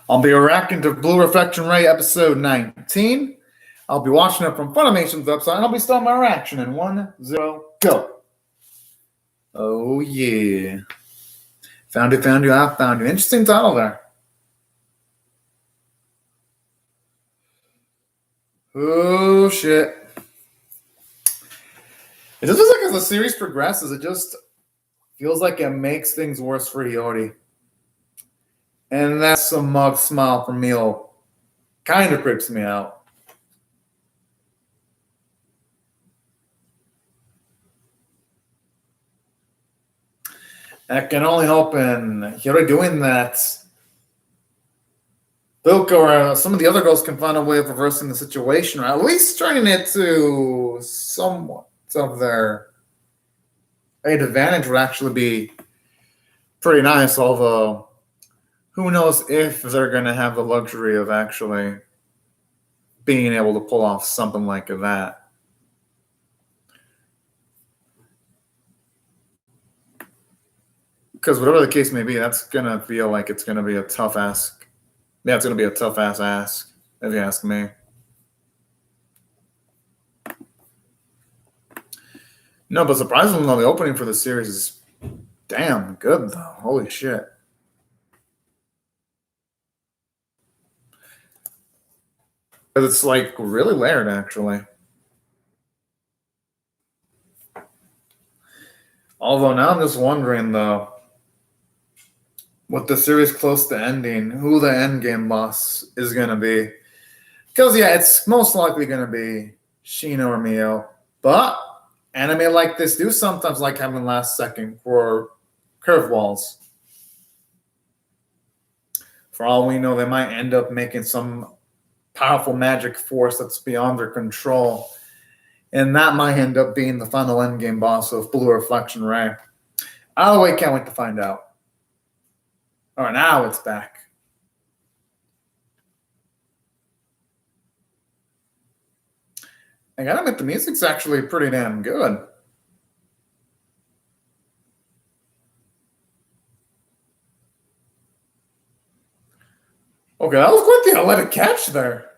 I'll be reacting to Blue Reflection Ray episode 19. I'll be watching it from Funimation's website, and I'll be starting my reaction in 1, 0, go. Oh, yeah. Found you, I found you. Interesting title there. Oh, shit. It just feels like as the series progresses, it just feels like it makes things worse for Hiyori. And that's a mug smile from Mio. Kind of creeps me out. That can only help in Hiyori doing that. Bilko or some of the other girls can find a way of reversing the situation, or at least turning it to somewhat of their advantage would actually be pretty nice, although who knows if they're going to have the luxury of actually being able to pull off something like that. Because whatever the case may be, that's going to feel like it's going to be a tough ask. Yeah, it's going to be a tough-ass ask, if you ask me. No, but surprisingly, the opening for the series is damn good, though. Holy shit. It's like really layered, actually. Although now I'm just wondering, though, with the series close to ending, who the endgame boss is going to be. Because, yeah, it's most likely going to be Shino or Mio. But anime like this do sometimes like having last second for curveballs. For all we know, they might end up making some powerful magic force that's beyond their control. And that might end up being the final endgame boss of Blue Reflection Ray. Either way, can't wait to find out. All right, now it's back. I gotta admit, the music's actually pretty damn good. Okay, that was quite the athletic catch there.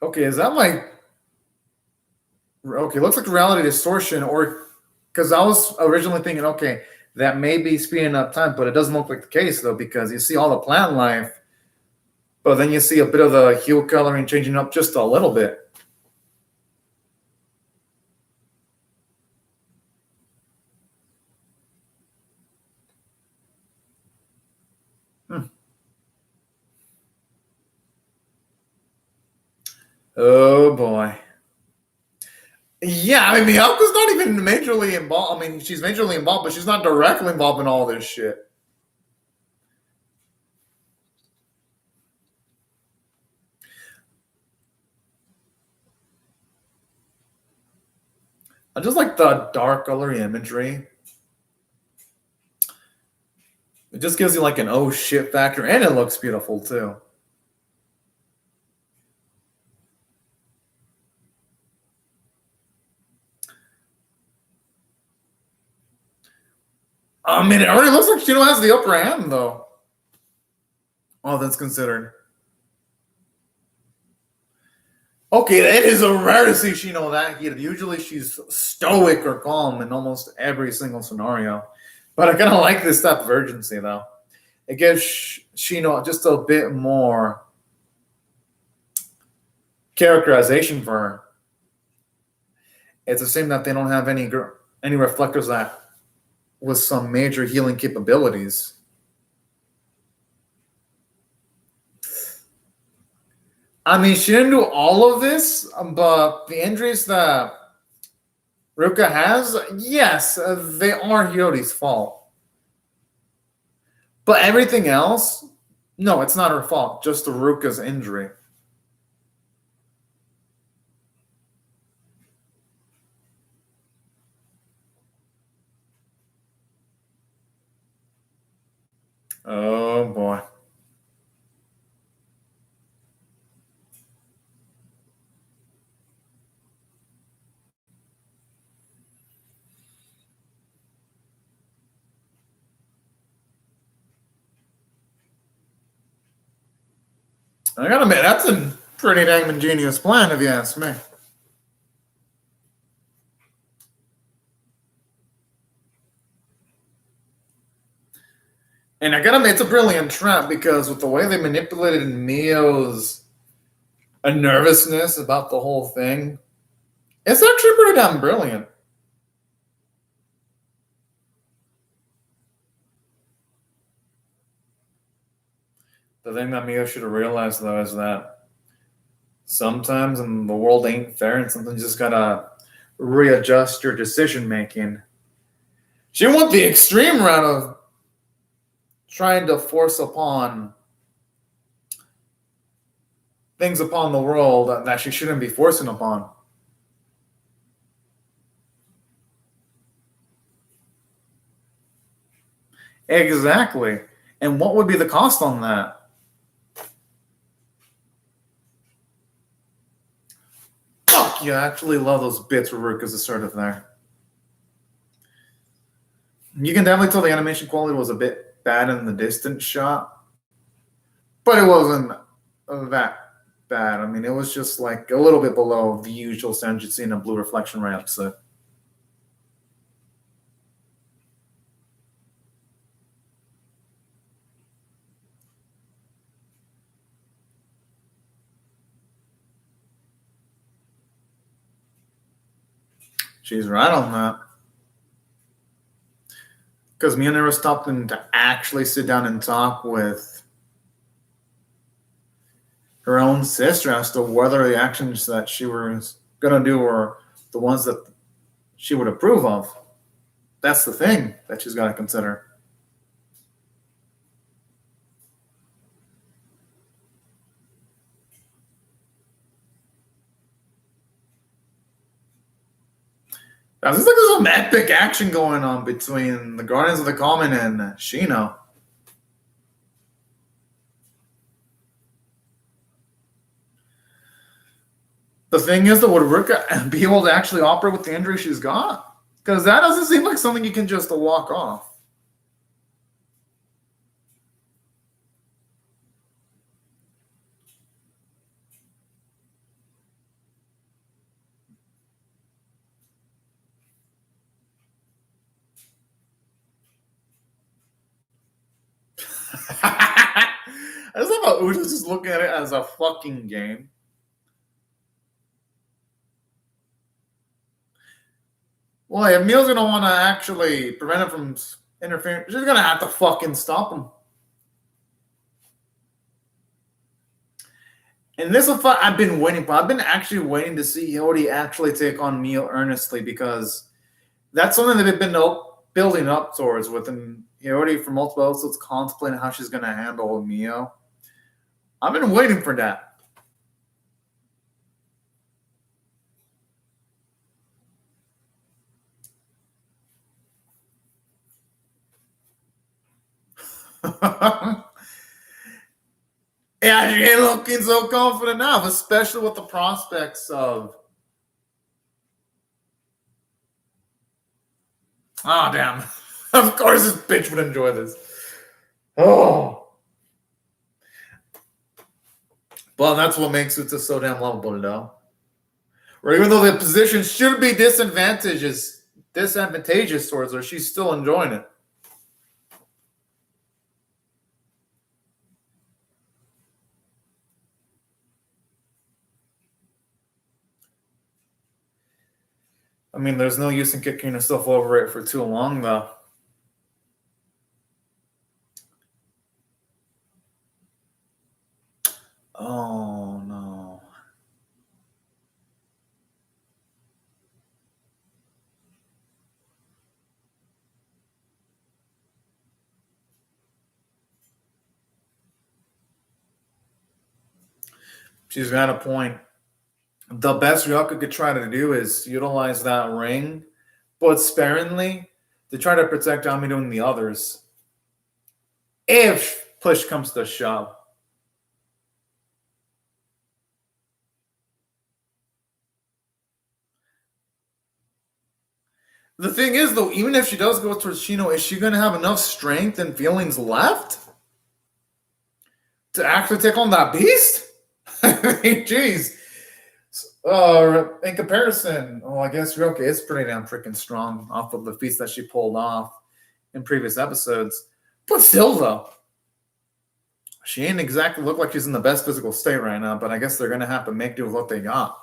Okay, is that like... Okay, looks like reality distortion, or... Because I was originally thinking, okay, that may be speeding up time, but it doesn't look like the case, though, because you see all the plant life, but then you see a bit of the hue coloring changing up just a little bit. Oh, boy. Yeah, I mean, Miyuko's not even majorly involved. I mean, she's majorly involved, but she's not directly involved in all this shit. I just like the dark coloring imagery. It just gives you like an oh shit factor, and it looks beautiful too. I mean, it already looks like Shino has the upper hand, though. All that's considered. Okay, it is a rare to see Shino that heated. Usually she's stoic or calm in almost every single scenario. But I kind of like this type of urgency, though. It gives Shino just a bit more characterization for her. It's a shame that they don't have any reflectors that with some major healing capabilities. I mean, she didn't do all of this, but the injuries that Ruka has, yes, they are Hiyori's fault. But everything else, no, it's not her fault, just the Ruka's injury. Oh, boy. I gotta admit, that's a pretty dang ingenious plan, if you ask me. And I gotta admit, it's a brilliant trap because with the way they manipulated Mio's nervousness about the whole thing, it's actually pretty damn brilliant. The thing that Mio should have realized, though, is that sometimes in the world ain't fair and sometimes you just gotta readjust your decision making. She went the extreme route of trying to force upon things upon the world that she shouldn't be forcing upon. Exactly. And what would be the cost on that? Fuck, you actually love those bits where Ruka's assertive there. You can definitely tell the animation quality was a bit bad in the distant shot, but it wasn't that bad. I mean, it was just like a little bit below the usual standard you'd see in a blue reflection ray episode. She's right on that. Because Mia never stopped him to actually sit down and talk with her own sister as to whether the actions that she was going to do were the ones that she would approve of. That's the thing that she's got to consider. Now, this is like there's some epic action going on between the Guardians of the Common and Shino. The thing is, though, would Ruka be able to actually operate with the injury she's got? Because that doesn't seem like something you can just walk off. I just love how Uda's just looking at it as a fucking game. Well, if Mio's gonna want to actually prevent him from interfering, she's gonna have to fucking stop him. And this is what I've been waiting for. I've been actually waiting to see Hiyori actually take on Mio earnestly because that's something that they've been building up towards with him. Hiyori for multiple episodes contemplating how she's going to handle Mio. I've been waiting for that. Yeah, she ain't looking so confident now, especially with the prospects of. Oh, damn. Of course this bitch would enjoy this. Oh. Well, that's what makes it so damn lovable, though. Or even though the position should be disadvantageous towards her, she's still enjoying it. I mean, there's no use in kicking herself over it for too long, though. Oh, no. She's got a point. The best Ryoka could try to do is utilize that ring, but sparingly, to try to protect Amino and the others. If push comes to shove. The thing is, though, even if she does go towards Shino, is she going to have enough strength and feelings left to actually take on that beast? I mean, jeez. In comparison, well, I guess Ryoka is pretty damn freaking strong off of the feats that she pulled off in previous episodes. But still, though, she ain't exactly look like she's in the best physical state right now. But I guess they're gonna have to make do with what they got.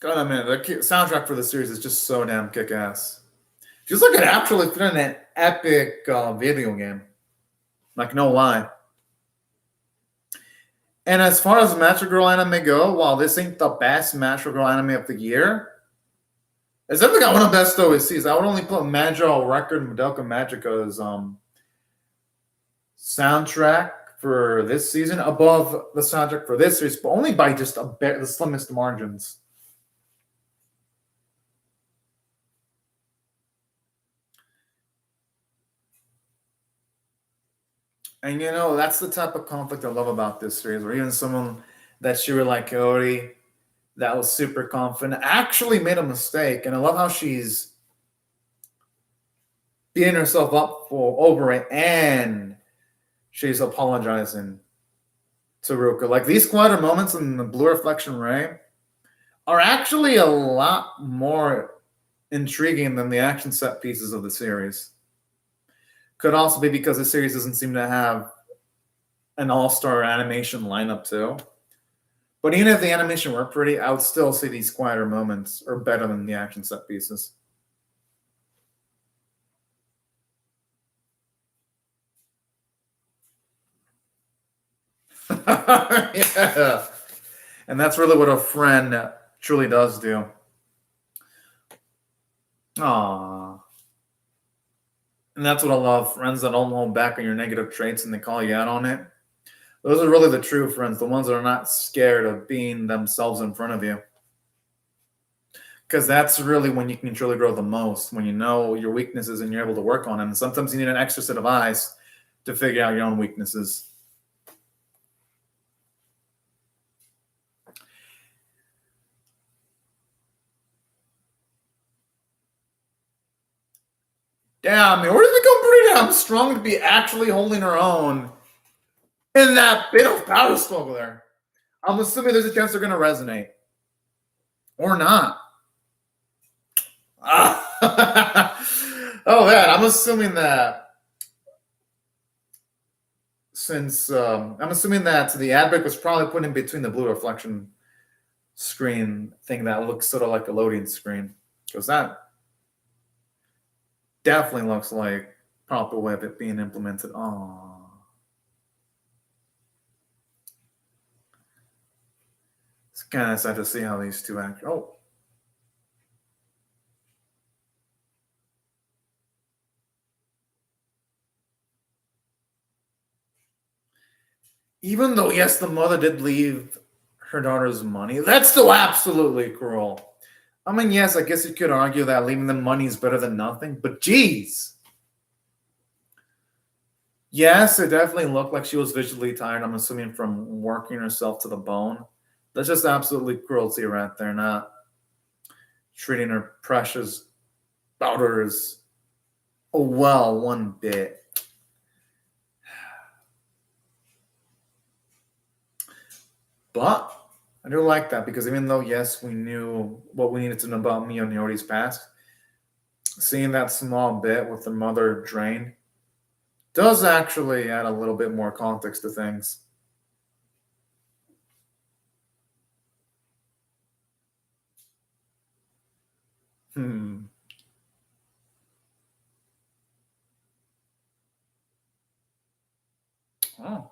God, I mean, the soundtrack for the series is just so damn kick-ass. Feels like it actually fit in an epic video game. Like, no lie. And as far as Metro Girl anime go, while this ain't the best Metro Girl anime of the year, it's definitely got one of the best OSTs. I would only put Magical Record and Madoka Magica's soundtrack for this season above the soundtrack for this series, but only by just the slimmest margins. And you know, that's the type of conflict I love about this series, where even someone that she really like Cody, that was super confident, actually made a mistake. And I love how she's beating herself up over it, and she's apologizing to Ruka. Like, these quieter moments in the Blue Reflection Ray are actually a lot more intriguing than the action set pieces of the series. Could also be because the series doesn't seem to have an all-star animation lineup too. But even if the animation were pretty, I would still say these quieter moments are better than the action set pieces. Yeah. And that's really what a friend truly does do. Aww. And that's what I love. Friends that don't hold back on your negative traits and they call you out on it. Those are really the true friends, the ones that are not scared of being themselves in front of you. Because that's really when you can truly grow the most, when you know your weaknesses and you're able to work on them. And sometimes you need an extra set of eyes to figure out your own weaknesses. Damn, man, where's become pretty damn strong to be actually holding her own in that bit of power struggle there. I'm assuming there's a chance they're going to resonate. Or not. Oh, man, I'm assuming that I'm assuming that the ad break was probably put in between the Blue Reflection screen thing that looks sort of like a loading screen. Because that definitely looks like proper way of it being implemented. Oh, it's kind of sad to see how these two act. Oh, even though yes, the mother did leave her daughter's money, that's still absolutely cruel. I mean, yes, I guess you could argue that leaving them money is better than nothing, but geez. Yes, it definitely looked like she was visually tired, I'm assuming from working herself to the bone. That's just absolutely cruelty right there, not treating her precious daughter as well one bit. But I do like that because even though, yes, we knew what we needed to know about Mio Niori's past, seeing that small bit with the mother drained does actually add a little bit more context to things. Oh.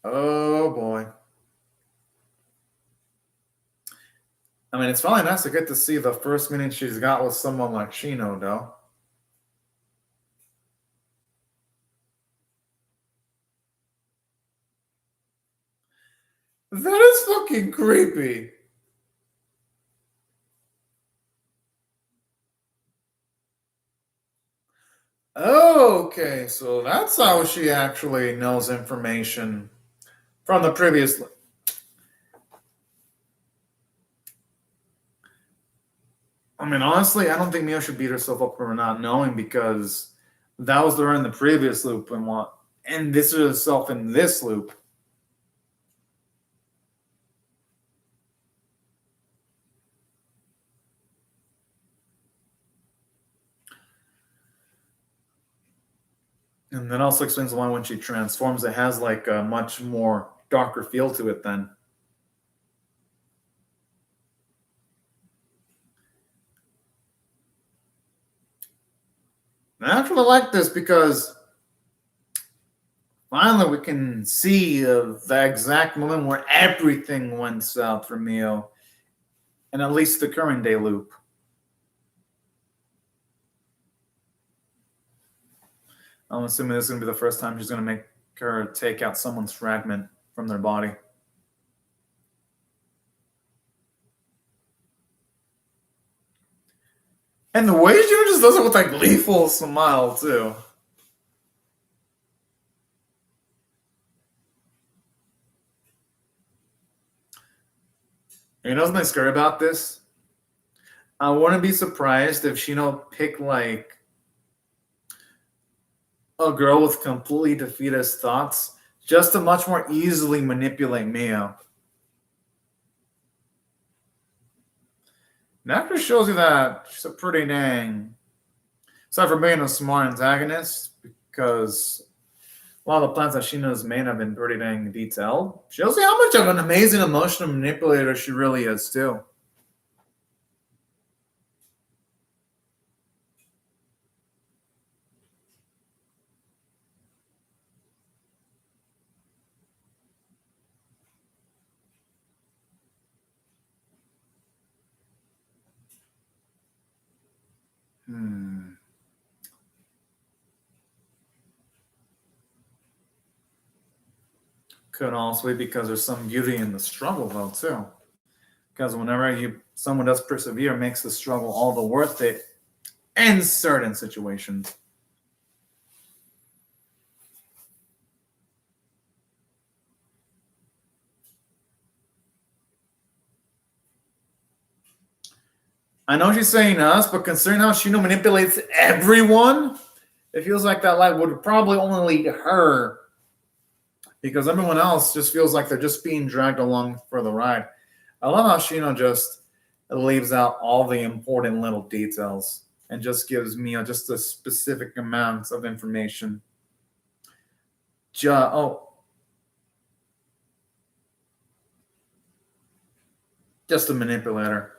Oh boy. I mean, it's probably nice to get to see the first meeting she's got with someone like Shino, though. That is fucking creepy. Okay, so that's how she actually knows information from the previous. I mean, honestly, I don't think Mio should beat herself up for not knowing because that was her in the previous loop and this is herself in this loop. And that also explains why when she transforms, it has like a much more darker feel to it then. And I actually like this because finally we can see the exact moment where everything went south for Mio, and at least the current day loop. I'm assuming this is going to be the first time she's going to make her take out someone's fragment from their body. And the way she just does it with like gleeful smile too. You know what's scary about this? I wouldn't be surprised if Shino picked like a girl with completely defeatist thoughts just to much more easily manipulate Mio. And after shows you that she's a pretty dang, aside from being a smart antagonist, because a lot of the plans that Shino's made have been pretty dang detailed, shows you how much of an amazing emotional manipulator she really is too. Could also be because there's some beauty in the struggle, though, too. Because whenever someone does persevere, it makes the struggle all the worth it in certain situations. I know she's saying us, but considering how Shino manipulates everyone, it feels like that light would probably only lead her because everyone else just feels like they're just being dragged along for the ride. I love how Shino just leaves out all the important little details and just gives me just a specific amount of information. Just a manipulator.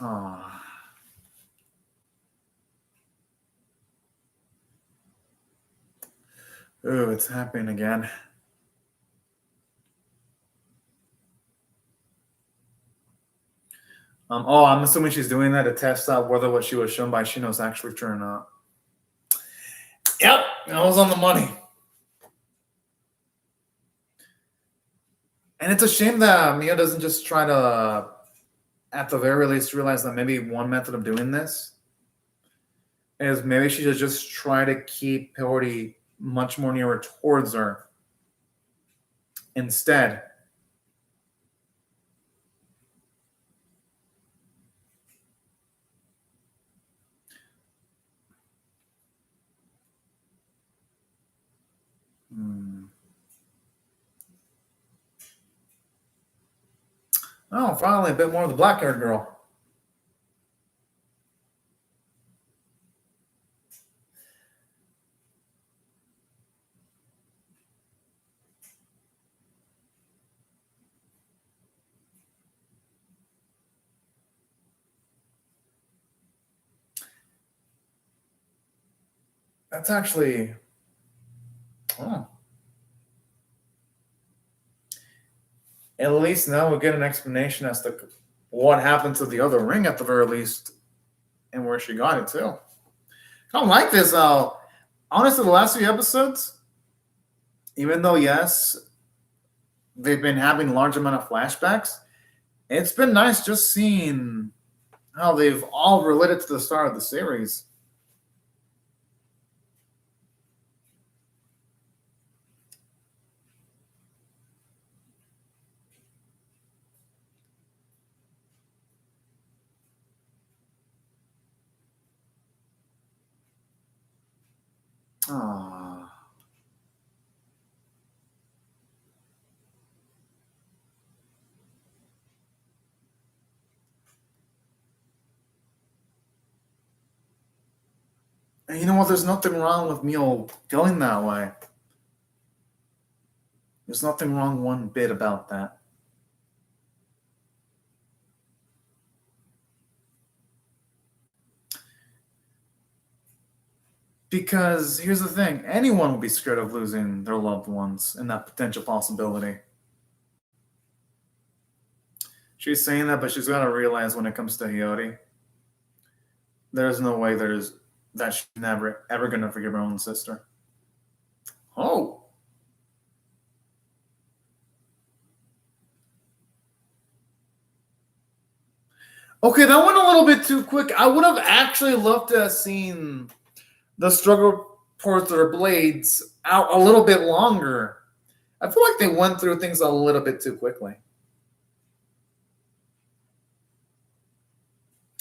Oh. Ooh, it's happening again. I'm assuming she's doing that to test out whether what she was shown by Shino is actually true or not. Yep, that was on the money. And it's a shame that Mia doesn't just try to, at the very least, realize that maybe one method of doing this is maybe she should just try to keep Hillary much more nearer towards her instead. Oh, finally, a bit more of the black-haired girl. That's actually... Oh. At least now we'll get an explanation as to what happened to the other ring at the very least and where she got it too. I don't like this. Honestly, the last few episodes, even though, yes, they've been having a large amount of flashbacks, it's been nice just seeing how they've all related to the start of the series. Aww. And you know what? There's nothing wrong with me feeling that way. There's nothing wrong one bit about that. Because here's the thing, anyone will be scared of losing their loved ones and that potential possibility. She's saying that, but she's got to realize when it comes to Hiyori, there's no way that she's never, ever going to forgive her own sister. Oh. Okay, that went a little bit too quick. I would have actually loved to have seen the struggle towards their blades out a little bit longer. I feel like they went through things a little bit too quickly.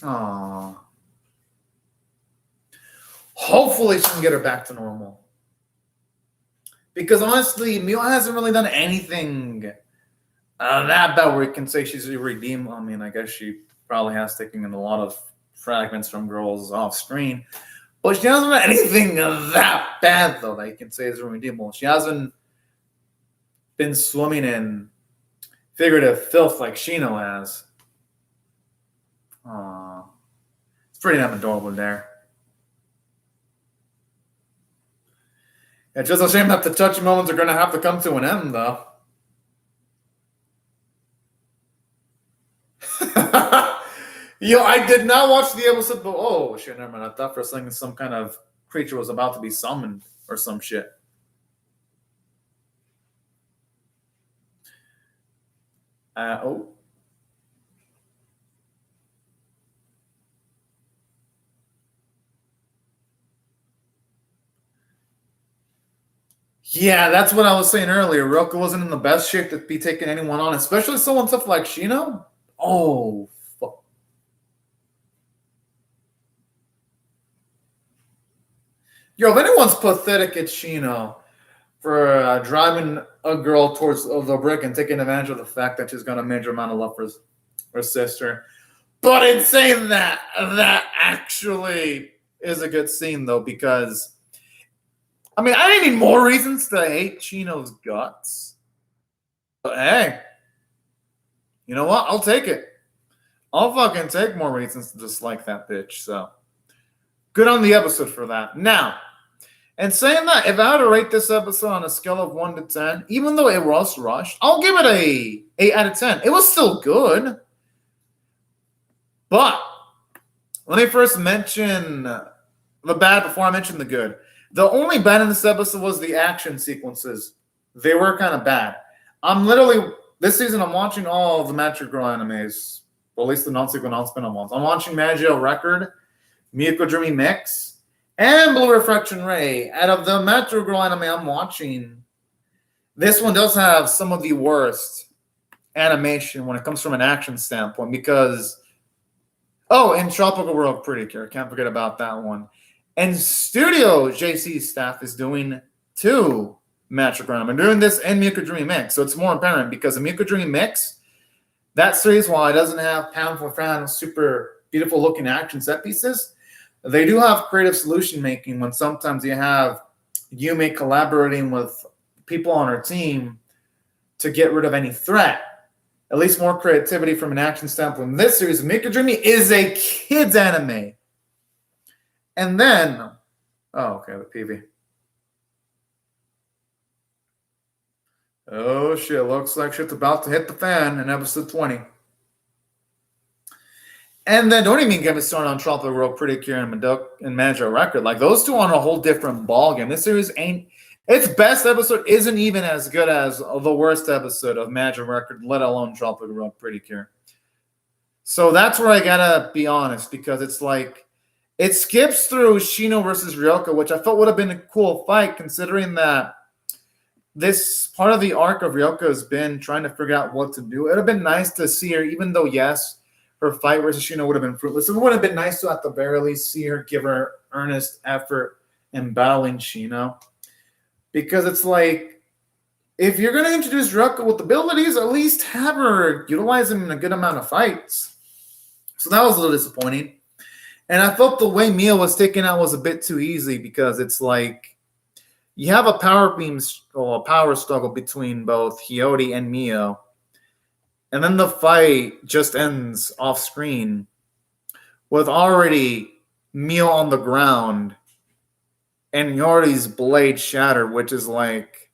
Aww. Hopefully she can get her back to normal. Because honestly, Mio hasn't really done anything that bad where you can say she's irredeemable. I mean, I guess she probably has taken in a lot of fragments from girls off screen. But she hasn't done anything that bad, though, that you can say is irredeemable. She hasn't been swimming in figurative filth like Shino has. Aww. It's pretty damn adorable there. It's just a shame that the touchy moments are going to have to come to an end, though. Yo, I did not watch the episode, but oh shit, never mind. I thought for a second some kind of creature was about to be summoned or some shit. Oh. Yeah, that's what I was saying earlier. Ryoka wasn't in the best shape to be taking anyone on, especially someone tough like Shino. Oh, fuck. Yo, if anyone's pathetic, it's Shino for driving a girl towards the brick and taking advantage of the fact that she's got a major amount of love for her sister. But in saying that, that actually is a good scene, though, because I mean, I need more reasons to hate Chino's guts. But hey, you know what? I'll take it. I'll fucking take more reasons to dislike that bitch. So good on the episode for that. Now, and saying that, if I had to rate this episode on a scale of 1 to 10, even though it was rushed, I'll give it a 8 out of 10. It was still good. But let me first mention the bad before I mention the good. The only bad in this episode was the action sequences. They were kind of bad. This season, I'm watching all of the Magic Girl animes, or at least the non-sequel, non-spin-off ones. I'm watching Magio Record, Miyako Dreamy Mix, and Blue Reflection Ray. Out of the Magic Girl anime I'm watching, this one does have some of the worst animation when it comes from an action standpoint because, and Tropical World Pretty Cure. Can't forget about that one. And Studio JC staff is doing 2 Magic Girl anime. I'm doing this and Miyako Dreamy Mix, so it's more apparent because the Miyako Dreamy Mix, that series, while it doesn't have pound for pound super beautiful looking action set pieces, they do have creative solution making when sometimes you have Yume collaborating with people on her team to get rid of any threat. At least more creativity from an action standpoint. In this series, Miyako Dreamy is a kids anime. And then, the PV. Oh shit, looks like shit's about to hit the fan in episode 20. And then don't even get me started on Tropical World Pretty Cure and Magio Record. Like those two on a whole different ballgame. This series its best episode isn't even as good as the worst episode of Magio Record, let alone Tropical World Pretty Cure. So that's where I gotta be honest, because it's like it skips through Shino versus Ryoka, which I felt would have been a cool fight, considering that this part of the arc of Ryoka has been trying to figure out what to do. It would have been nice to see her, even though, yes, her fight versus Shino would have been fruitless. It would have been nice to, at the very least, see her give her earnest effort and battling Shino. Because it's like, if you're going to introduce Ryuko with abilities, at least have her utilize him in a good amount of fights. So that was a little disappointing. And I felt the way Mio was taken out was a bit too easy, because it's like you have a power beam or a power struggle between both Hiyori and Mio. And then the fight just ends off screen with already Mio on the ground and Hiyori's blade shattered, which is like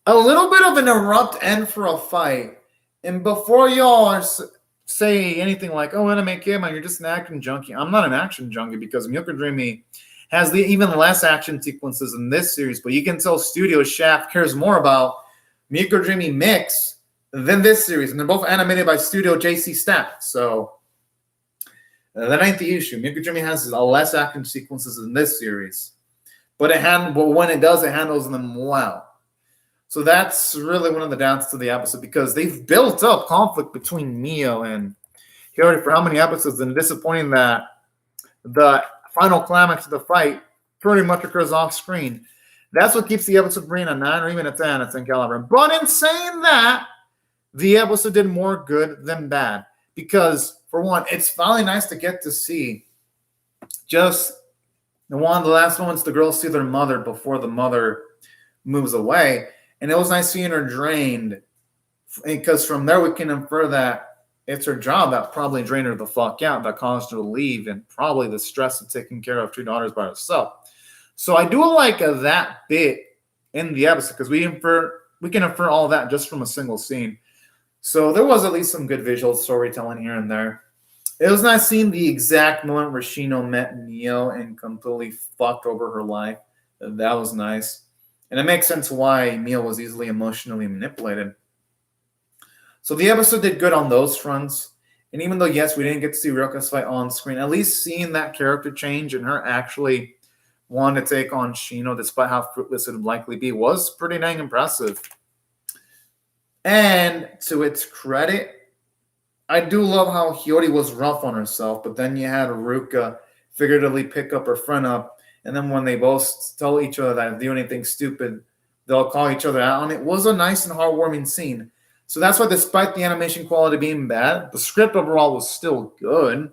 a little bit of an abrupt end for a fight. And before y'all say anything like, oh, Anime Kid, man, you're just an action junkie. I'm not an action junkie, because Miyoko Dreamy has even less action sequences in this series, but you can tell Studio Shaft cares more about Miyoko Dreamy Mix than this series, and they're both animated by Studio JC Staff, so that ain't the issue. Miyoko Dreamy has less action sequences in this series, but when it does, it handles them well. So that's really one of the downs to the episode, because they've built up conflict between Mio and Hiyori for how many episodes, and disappointing that the final climax of the fight pretty much occurs off screen. That's what keeps the episode being a 9 or even a 10 at 10 caliber. But in saying that, the episode did more good than bad, because for one, it's finally nice to get to see just one of the last moments the girls see their mother before the mother moves away. And it was nice seeing her drained, because from there we can infer that it's her job that probably drained her the fuck out, that caused her to leave, and probably the stress of taking care of 2 daughters by herself. So I do like that bit in the episode, because we can infer all that just from a single scene. So there was at least some good visual storytelling here and there. It was nice seeing the exact moment where Shino met Mio and completely fucked over her life. That was nice. And it makes sense why Mio was easily emotionally manipulated. So the episode did good on those fronts. And even though, yes, we didn't get to see Ryoka's fight on screen, at least seeing that character change and her actually wanting to take on Shino, despite how fruitless it would likely be, was pretty dang impressive. And to its credit, I do love how Hiyori was rough on herself, but then you had Ruka figuratively pick up her friend up. And then when they both tell each other that if they do anything stupid, they'll call each other out. And it was a nice and heartwarming scene. So that's why, despite the animation quality being bad, the script overall was still good.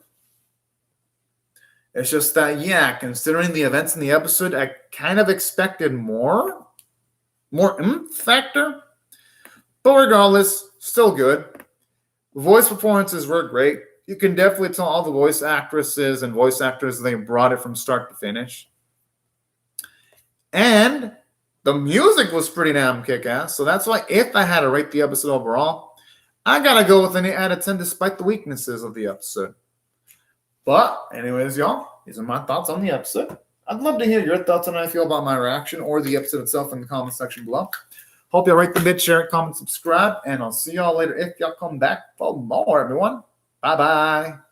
It's just that, yeah, considering the events in the episode, I kind of expected more factor. But regardless, still good. Voice performances were great. You can definitely tell all the voice actresses and voice actors, they brought it from start to finish. And the music was pretty damn kick-ass. So that's why, if I had to rate the episode overall, I got to go with an 8 out of 10 despite the weaknesses of the episode. But anyways, y'all, these are my thoughts on the episode. I'd love to hear your thoughts on how I feel about my reaction or the episode itself in the comment section below. Hope y'all rate the vid, share it, comment, subscribe, and I'll see y'all later if y'all come back for more, everyone. Bye-bye.